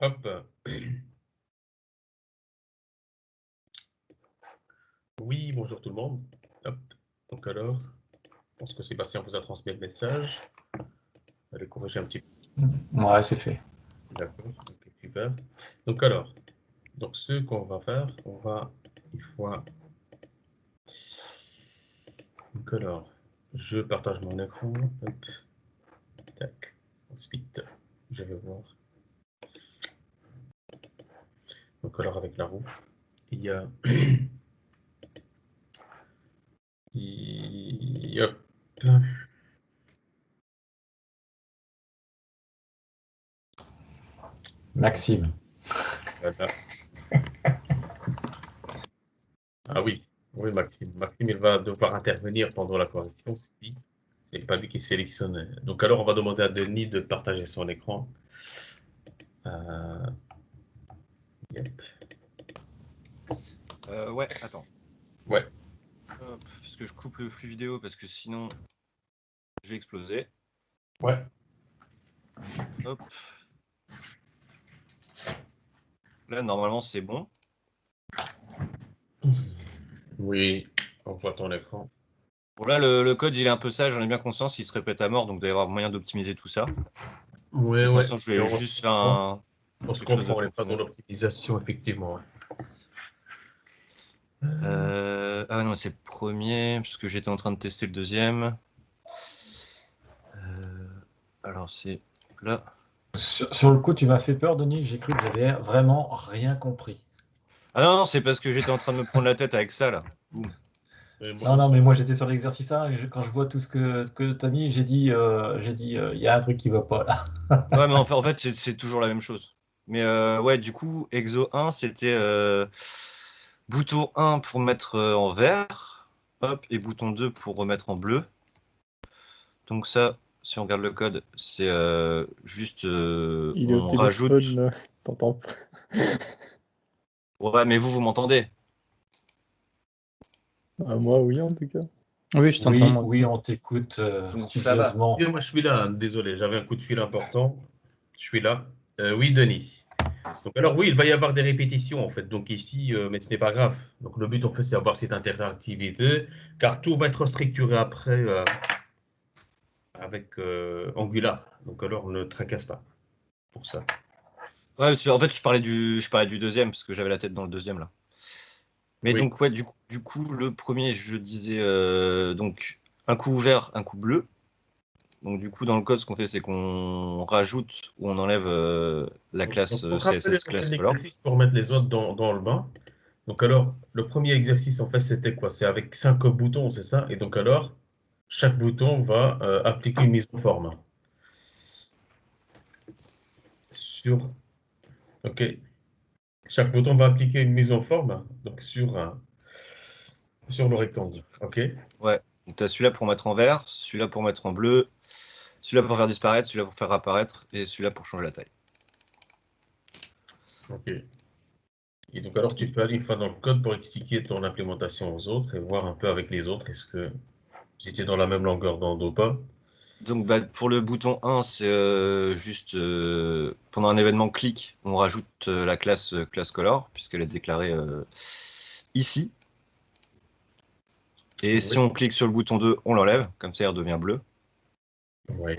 Hop. Oui, bonjour tout le monde. Hop. Donc alors, je pense que Sébastien vous a transmis le message. Allez corriger un petit peu. Ouais, c'est fait. D'accord, ok, super. Donc alors, ce qu'on va faire, on va une fois. Donc alors, je partage mon écran. Hop. Tac. Ensuite, je vais voir. Donc alors avec la roue, il y a. Hop. Maxime. Voilà. Ah oui, oui, Maxime. Maxime, il va devoir intervenir pendant la correction si c'est pas lui qui sélectionne. Donc alors, on va demander à Denis de partager son écran. Yep. Ouais, attends. Ouais. Hop, parce que je coupe le flux vidéo parce que sinon je vais exploser. Ouais. Hop. Là, normalement, c'est bon. Oui, on voit ton écran. Bon, là, le code, il est un peu sage, j'en ai bien conscience, il se répète à mort, donc il doit y avoir moyen d'optimiser tout ça. Oui, Pour ouais. l'instant, je vais juste faire On se quelque chose de comprend, on n'est pas dans fonctionnel. l'optimisation, effectivement. Ah non, c'est le premier, parce que j'étais en train de tester le deuxième. Alors, c'est là. Sur le coup, tu m'as fait peur, Denis. J'ai cru que j'avais vraiment rien compris. Ah non, non, c'est parce que j'étais en train de me prendre la tête avec ça, là. Boum. Non, mais moi j'étais sur l'exercice 1 et quand je vois tout ce que tu as mis, j'ai dit, il y a un truc qui va pas là. Ouais, mais en fait c'est toujours la même chose. Mais ouais, du coup, Exo 1, c'était bouton 1 pour mettre en vert, hop, et bouton 2 pour remettre en bleu. Donc ça, si on regarde le code, c'est juste Il est au on rajoute. téléphone, t'entends pas. Ouais, mais vous m'entendez? Ah, moi, oui, en tout cas. Oui, je t'entends, moi. Oui, on t'écoute Donc, studieusement. Moi, je suis là. Désolé, j'avais un coup de fil important. Je suis là. Oui, Denis. Donc alors oui, il va y avoir des répétitions en fait. Donc ici, mais ce n'est pas grave. Donc le but en fait, c'est d'avoir cette interactivité, car tout va être structuré après avec Angular. Donc alors ne tracasse pas pour ça. Ouais, parce que, en fait, je parlais du deuxième, parce que j'avais la tête dans le deuxième, là. Mais Oui. donc, ouais, du coup, le premier, je disais, donc, un coup vert, un coup bleu. Donc du coup, dans le code, ce qu'on fait, c'est qu'on rajoute ou on enlève la classe Donc rappelez CSS class color. l'exercice pour mettre les autres dans le bain. Donc alors, le premier exercice en fait, c'était quoi? C'est avec 5 boutons, c'est ça? Et donc alors, chaque bouton va appliquer une mise en forme. Sur, ok. Chaque bouton va appliquer une mise en forme, donc sur le rectangle. Ok. Ouais, donc tu as celui-là pour mettre en vert, celui-là pour mettre en bleu, celui-là pour faire disparaître, celui-là pour faire apparaître, et celui-là pour changer la taille. Ok. Et donc alors, tu peux aller une fois dans le code pour expliquer ton implémentation aux autres et voir un peu avec les autres, est-ce que vous étiez dans la même longueur d'onde ou pas? Donc bah, pour le bouton 1, c'est juste pendant un événement clic, on rajoute la classe class color, puisqu'elle est déclarée ici. Et si Oui. on clique sur le bouton 2, on l'enlève, comme ça elle redevient bleue. Oui.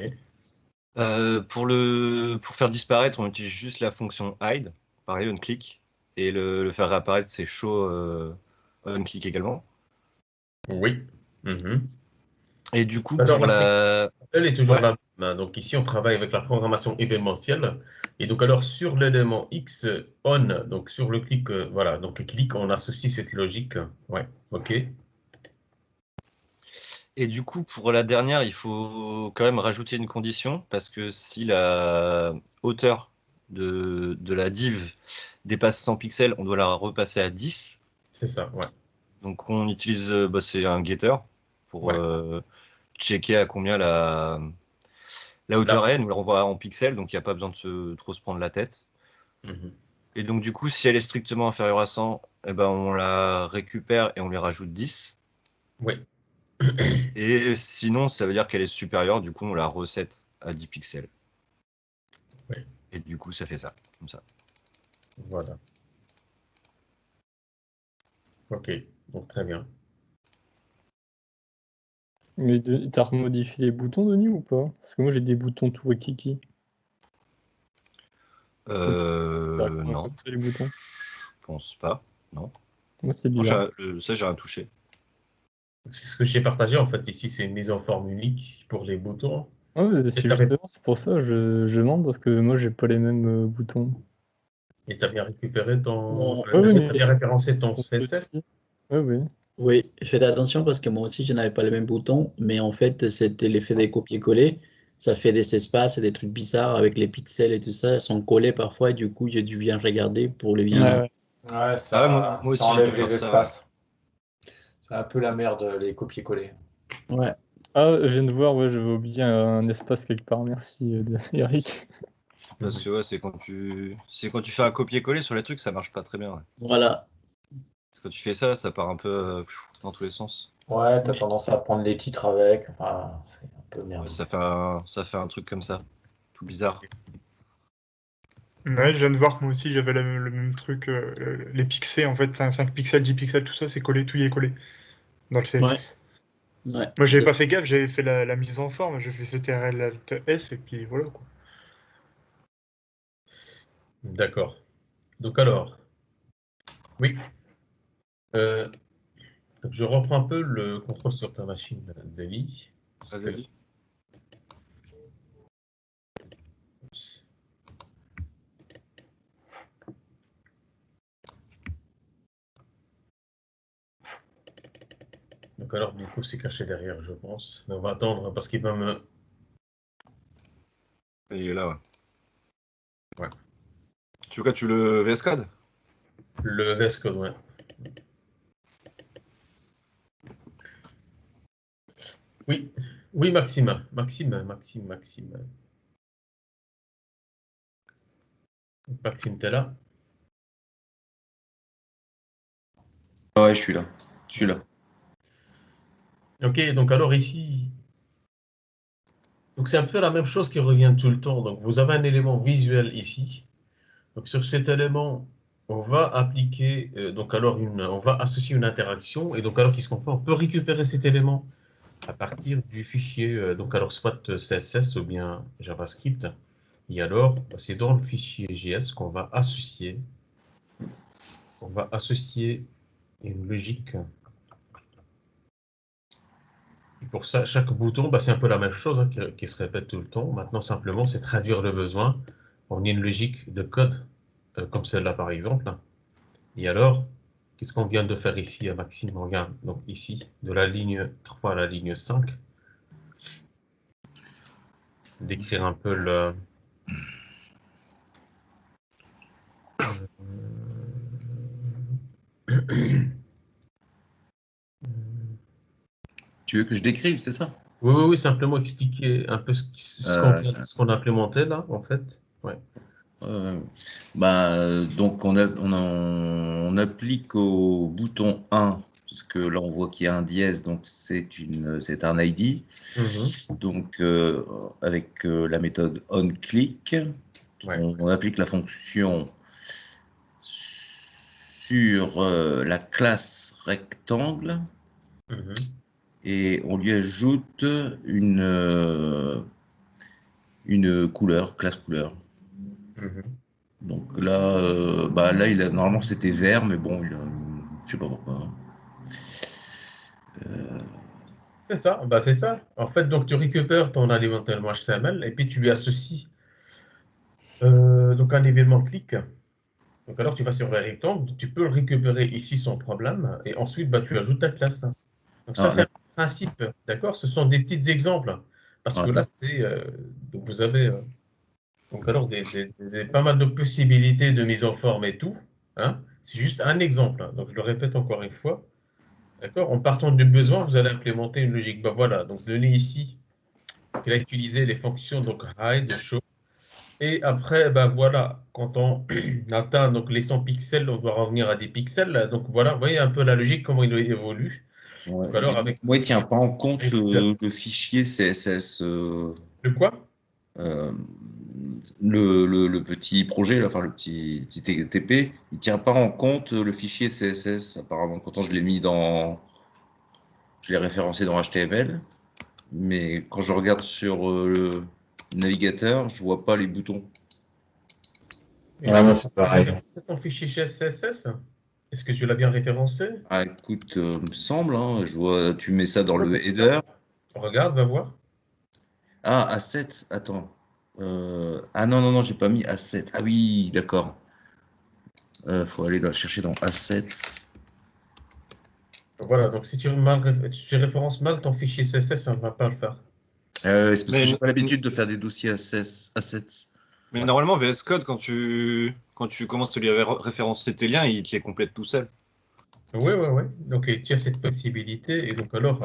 Pour faire disparaître, on utilise juste la fonction hide, pareil, on click, et le faire réapparaître, c'est show on click également. Oui. Mhm. Et du coup, Alors, pour la la. elle est toujours Ouais, la même. Donc ici, on travaille avec la programmation événementielle. Et donc alors, sur l'élément X, on, donc sur le clic, voilà, donc clic, on associe cette logique. Ouais, ok. et du coup, pour la dernière, il faut quand même rajouter une condition, parce que si la hauteur de la div dépasse 100 pixels, on doit la repasser à 10. C'est ça, ouais. Donc on utilise, bah, c'est un getter pour Ouais. checker à combien la Là. hauteur est, nous la renvoie en pixels, donc il n'y a pas besoin de trop se prendre la tête. Mhm. Et donc du coup, si elle est strictement inférieure à 100, eh ben, on la récupère et on lui rajoute 10. Oui. Et sinon, ça veut dire qu'elle est supérieure, du coup, on la reset à 10 pixels. Oui. Et du coup, ça fait ça, comme ça. Voilà. Ok, donc très bien. Mais t'as remodifié les boutons, Denis, ou pas? Parce que moi, j'ai des boutons tout kiki. Non, Comme ça, les boutons. je pense pas. Non. Moi, c'est Moi, bizarre. ça, j'ai rien touché. C'est ce que j'ai partagé en fait ici, c'est une mise en forme unique pour les boutons. Ah ouais, Et c'est tu as justement, c'est pour ça je demande, parce que moi, j'ai pas les mêmes boutons. bien récupéré ton. Bon, Ouais, oui, T'as mais bien référencé ils ton sont CSS. petits. Ouais, oui. oui, faites attention parce que moi aussi, je n'avais pas les mêmes boutons, mais en fait, c'était l'effet des copier-coller. Ça fait des espaces et des trucs bizarres avec les pixels et tout ça. Ils sont collés parfois et du coup, j'ai dû bien regarder pour les Ouais, bien. ouais. Ouais, Ah ouais, moi ça aussi, j'ai dû enlève faire les ça. Ouais. espaces. C'est un peu la merde, les copier-coller. Ouais. Ah, je viens de voir, ouais, j'avais oublié un espace quelque part. Merci, Eric. Parce que ouais, c'est quand tu fais un copier-coller sur les trucs, ça marche pas très bien. Ouais. Voilà. Parce que quand tu fais ça, ça part un peu dans tous les sens. Ouais, t'as Mais- tendance à prendre les titres avec. Enfin, c'est un peu Ouais, merde. ça fait un truc comme ça, tout bizarre. Ouais, je viens de voir que moi aussi j'avais le même truc. Les pixels, en fait, 5 pixels, 10 pixels, tout ça, c'est collé, tout y est collé dans le Ouais. CSS. Ouais. Moi, j'avais pas fait gaffe, j'avais fait la mise en forme, j'ai fait CTRL Alt F et puis voilà quoi. D'accord. Donc alors, oui. Euh, je reprends un peu le contrôle sur ta machine, Denis. Parce Ah, que... vas-y. Donc alors, du coup, c'est caché derrière, je pense. Mais on va attendre parce qu'il va me... Il est là, ouais. Ouais. Tu veux quoi, tu le VS Code? Le VS Code, ouais. Oui, oui, Maxime. Maxime. Maxime, t'es là? Ouais, je suis là. Je suis là. Ok, donc alors ici, donc c'est un peu la même chose qui revient tout le temps. Donc vous avez un élément visuel ici. Donc sur cet élément, on va appliquer, donc alors on va associer une interaction. Et donc alors qu'est-ce qu'on fait? On peut récupérer cet élément à partir du fichier, donc alors soit CSS ou bien JavaScript. Et alors, c'est dans le fichier JS qu'on va associer. On va associer une logique. Et pour ça, chaque bouton, c'est un peu la même chose hein, qui se répète tout le temps. Maintenant, simplement, c'est traduire le besoin en une logique de code, comme celle-là par exemple. Et alors, qu'est-ce qu'on vient de faire ici, Maxime? Regarde, donc ici, de la ligne 3 à la ligne 5, d'écrire un peu le... Tu veux que je décrive, c'est ça? Oui, simplement expliquer un peu ce qu'on a implémenté là, en fait. Ouais. Donc, on applique au bouton 1, parce que là, on voit qu'il y a un dièse, donc c'est un ID. Mhm. Donc, avec la méthode onClick, Ouais. on applique la fonction sur la classe rectangle Mhm. et on lui ajoute une couleur, classe couleur. Mhm. Donc là, normalement c'était vert, mais bon, je sais pas pourquoi. C'est ça, c'est ça. En fait, donc tu récupères ton élément HTML et puis tu lui associes donc un événement clic. Donc alors tu vas sur le rectangle, tu peux le récupérer ici sans problème et ensuite tu ajoutes ta classe. Donc ça Alors, c'est un principe, d'accord? Ce sont des petits exemples parce que ouais. là c'est donc vous avez donc alors pas mal de possibilités de mise en forme et tout, hein? C'est juste un exemple, hein. Donc je le répète encore une fois. D'accord? En partant du besoin, vous allez implémenter une logique. Voilà, donc donné ici, il a utilisé les fonctions donc hide, show. Et après, voilà, quand on atteint donc les 100 pixels, on doit revenir à des pixels. Donc voilà, vous voyez un peu la logique, comment il évolue. Ouais. Donc alors Mais avec moi, il tient pas en compte récupère le fichier CSS. le quoi? Euh, le petit projet, là, enfin le petit TP, il tient pas en compte le fichier CSS. Apparemment, pourtant je l'ai mis je l'ai référencé dans HTML, mais quand je regarde sur le navigateur, je vois pas les boutons. Et Ouais, moi, c'est pareil. c'est ton fichier CSS? Est-ce que tu l'as bien référencé? Ah, écoute, me semble, hein, je vois, tu mets ça dans le header. Regarde, va voir. Ah, A7, attends. Ah non, non, non, j'ai pas mis A7. Ah oui, d'accord. Faut aller chercher dans A7. Voilà, donc si tu références mal ton fichier CSS, ça ne va pas le faire. C'est parce que Mais- j'ai pas l'habitude de faire des dossiers A7. Mais normalement, VS Code, quand tu commences à lui référencer tes liens, il te les complète tout seul. Oui, oui, oui. Donc tu as cette possibilité. Et donc alors,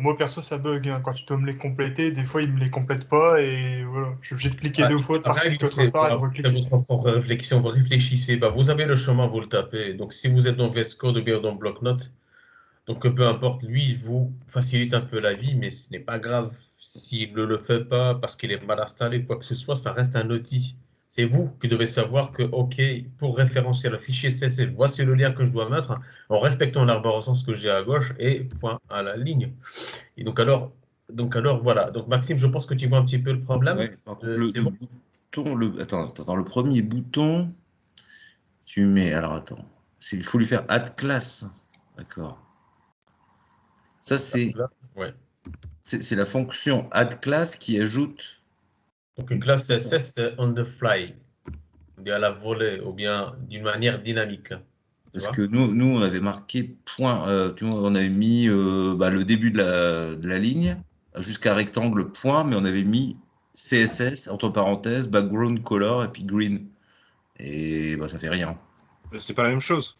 Moi, perso, ça bug, hein. Quand tu dois me les compléter, des fois, il me les complète pas et voilà. Je suis obligé de cliquer deux fois, de pareil, partir quelque part et de après recliquer. votre propre réflexion, vous réfléchissez, bah, vous avez le chemin, vous le tapez. Donc si vous êtes dans VS Code ou bien dans bloc-notes, donc peu importe, lui, il vous facilite un peu la vie, mais ce n'est pas grave s'il ne le fait pas parce qu'il est mal installé, quoi que ce soit, ça reste un outil. C'est vous qui devez savoir que, OK, pour référencer le fichier CSS, voici le lien que je dois mettre en respectant l'arborescence que j'ai à gauche et point à la ligne. Et donc alors voilà. Donc Maxime, je pense que tu vois un petit peu le problème. Ouais, par contre, C'est le bon? bouton, attends, le premier bouton, tu mets, alors attends, il faut lui faire add class. D'accord. Ça, Là, ouais. c'est la fonction add class qui ajoute. Donc une classe CSS, c'est on the fly, à la volée ou bien d'une manière dynamique. Tu Parce vois? que nous, on avait marqué point, tu vois, on avait mis le début de la ligne jusqu'à rectangle point, mais on avait mis CSS, entre parenthèses, background color et puis green. Et bah, ça fait rien. Mais c'est pas la même chose.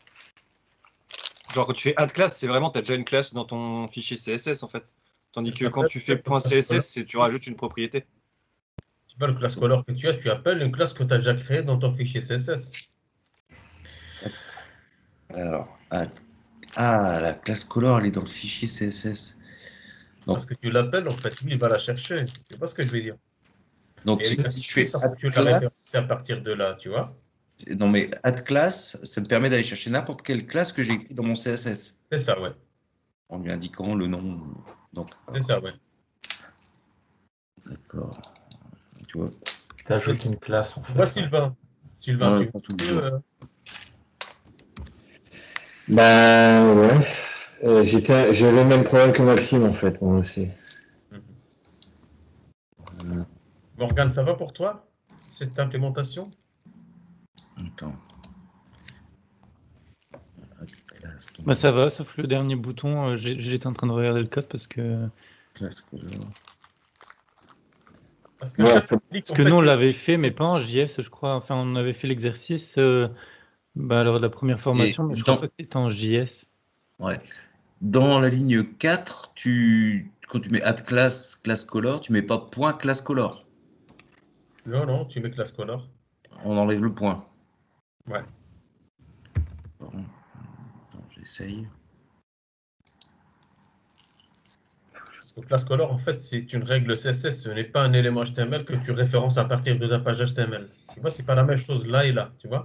Genre, quand tu fais add class, c'est vraiment, tu as déjà une classe dans ton fichier CSS en fait. Tandis que quand tu fais .css, c'est tu rajoutes une propriété. Tu vois, le class color que tu appelles une classe que tu as déjà créée dans ton fichier CSS. Alors, la classe color, elle est dans le fichier CSS. Parce que tu l'appelles, en fait, lui, il va la chercher. Tu vois ce que je veux dire? Donc, Et elle si je est fais parce que add tu l'as class, référencé à partir de là, tu vois? non mais add class, ça me permet d'aller chercher n'importe quelle classe que j'ai écrite dans mon CSS, C'est ça, ouais. en lui indiquant le nom. Donc, C'est ça, ouais. d'accord. Tu vois. Tu ajoutes une classe, en fait. Vois Sylvain. Sylvain, Ouais, tu pas tout veux, le jeu. Ben ouais. J'ai le même problème que Maxime, en fait, moi aussi. Morgane, ça va pour toi, cette implémentation? Attends. Bah ça va, sauf le dernier bouton, j'étais en train de regarder le code parce que Classe color. Parce que Ouais, chaque faut- clic, en nous fait, on l'avait fait, mais pas en JS, je crois. Enfin, on avait fait l'exercice lors de la première formation, mais je crois pas que c'était en JS. Ouais. Dans la ligne 4, quand tu mets add class, class color, tu mets pas point class color. Non, non, tu mets classe color. On enlève le point. Ouais. Bon. Attends, j'essaye. Parce que classe color, en fait, c'est une règle CSS. Ce n'est pas un élément HTML que tu références à partir de ta page HTML. Tu vois, c'est pas la même chose là et là, tu vois?